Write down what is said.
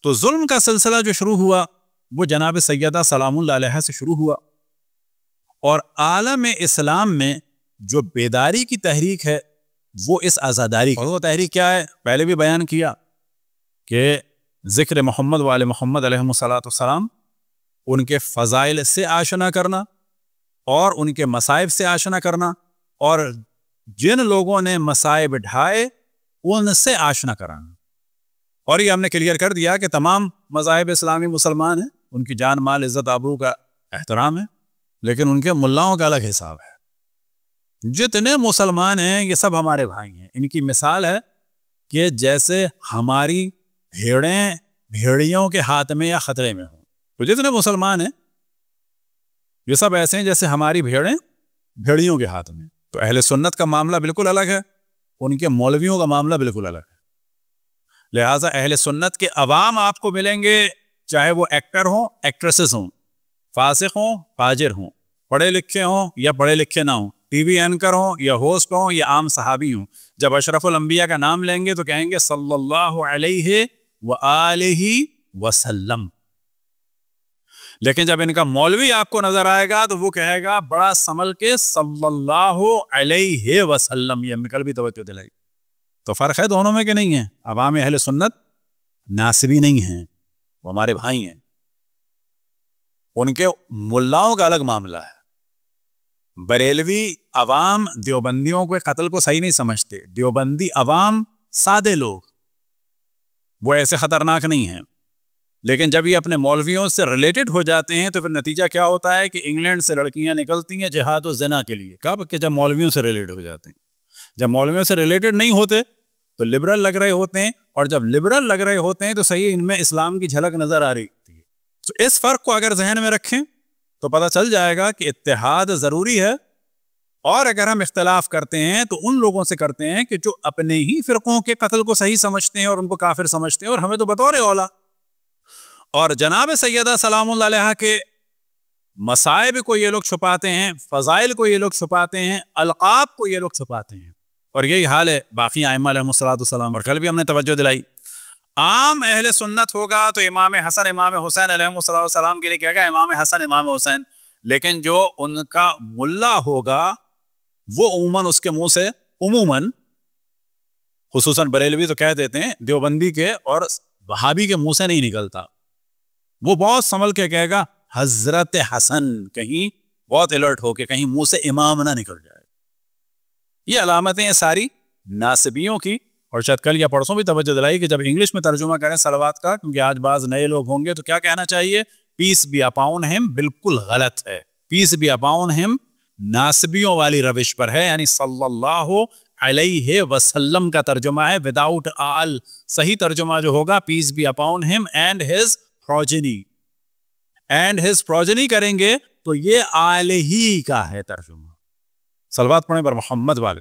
تو ظلم کا سلسلہ جو شروع ہوا وہ جناب سیدہ سلام اللہ علیہا سے شروع ہوا، اور عالم اسلام میں جو بیداری کی تحریک ہے وہ اس عزاداری، اور وہ تحریک کیا ہے؟ پہلے بھی بیان کیا کہ ذکر محمد و آل محمد علیہ السلام، ان کے فضائل سے آشنا کرنا اور ان کے مصائب سے آشنا کرنا، اور جن لوگوں نے مصائب ڈھائے ان سے آشنا کرانا۔ اور یہ ہم نے کلیئر کر دیا کہ تمام مذاہب اسلامی مسلمان ہیں، ان کی جان مال عزت آبرو کا احترام ہے، لیکن ان کے ملاؤں کا الگ حساب ہے۔ جتنے مسلمان ہیں یہ سب ہمارے بھائی ہیں۔ ان کی مثال ہے کہ جیسے ہماری بھیڑیں بھیڑیوں کے ہاتھ میں یا خطرے میں ہوں، تو جتنے مسلمان ہیں یہ سب ایسے ہیں جیسے ہماری بھیڑیں بھیڑیوں کے ہاتھ میں۔ تو اہل سنت کا معاملہ بالکل الگ ہے، ان کے مولویوں کا معاملہ بالکل الگ ہے۔ لہٰذا اہل سنت کے عوام آپ کو ملیں گے، چاہے وہ ایکٹر ہوں، ایکٹریسز ہوں، فاسق ہوں، فاجر ہوں، پڑھے لکھے ہوں یا پڑھے لکھے نہ ہوں، ٹی وی اینکر ہوں یا ہوسٹ ہوں یا عام صحابی ہوں۔ جب اشرف الانبیاء کا نام لیں گے تو کہیں گے صلی اللہ علیہ وآلہ وسلم، لیکن جب ان کا مولوی آپ کو نظر آئے گا تو وہ کہے گا بڑا سنبھل کے صلی اللہ علیہ وسلم۔ یہ ہم نے کل بھی توجہ دلائی۔ تو فرق ہے دونوں میں کہ نہیں ہے؟ عوام اہل سنت ناسبی نہیں ہیں، وہ ہمارے بھائی ہیں، ان کے ملاؤں کا الگ معاملہ ہے۔ بریلوی عوام دیوبندیوں کے قتل کو صحیح نہیں سمجھتے، دیوبندی عوام سادے لوگ وہ ایسے خطرناک نہیں ہیں، لیکن جب یہ اپنے مولویوں سے ریلیٹڈ ہو جاتے ہیں تو پھر نتیجہ کیا ہوتا ہے کہ انگلینڈ سے لڑکیاں نکلتی ہیں جہاد و زنا کے لیے۔ کب؟ کہ جب مولویوں سے ریلیٹڈ ہو جاتے ہیں۔ جب مولویوں سے ریلیٹڈ نہیں ہوتے تو لبرل لگ رہے ہوتے ہیں، اور جب لبرل لگ رہے ہوتے ہیں تو صحیح ان میں اسلام کی جھلک نظر آ رہی ہوتی ہے۔ تو اس فرق کو اگر ذہن میں رکھیں تو پتہ چل جائے گا کہ اتحاد ضروری ہے، اور اگر ہم اختلاف کرتے ہیں تو ان لوگوں سے کرتے ہیں کہ جو اپنے ہی فرقوں کے قتل کو صحیح سمجھتے ہیں اور ان کو کافر سمجھتے ہیں، اور ہمیں تو بطور اولا۔ اور جناب سیدہ سلام اللہ علیہا کے مصائب کو یہ لوگ چھپاتے ہیں، فضائل کو یہ لوگ چھپاتے ہیں، القاب کو یہ لوگ چھپاتے ہیں، اور یہی حال ہے باقی ائمہ علیہم السلام۔ اور کل بھی ہم نے توجہ دلائی، عام اہل سنت ہوگا تو امام حسن امام حسین علیہم السلام کے لیے کہے گا امام حسن امام حسین، لیکن جو ان کا ملا ہوگا وہ عموماً اس کے منہ سے عموماً، خصوصاً بریلوی تو کہہ دیتے ہیں، دیوبندی کے اور وہابی کے منہ سے نہیں نکلتا، وہ بہت سنبھل کے کہے گا حضرت حسن، کہیں بہت الرٹ ہو کے کہیں منہ سے امام نہ نکل جائے۔ یہ علامتیں ساری ناسبیوں کی، اور شاید کل یا پرسوں بھی توجہ دلائی کہ جب انگلش میں ترجمہ کریں صلوات کا، کیونکہ آج بعض نئے لوگ ہوں گے، تو کیا کہنا چاہیے؟ پیس بی اپاؤن ہم، بالکل غلط ہے۔ پیس بی اپاؤن ہم ناسبیوں والی روش پر ہے، یعنی صلی اللہ علیہ وسلم کا ترجمہ ہے وداؤٹ آل۔ صحیح ترجمہ جو ہوگا پیس بی اپاؤن ہم and his progeny, and his progeny کریں گے تو یہ آلہ ہی کا ہے ترجمہ۔ صلوات پڑھیں پر محمد والے۔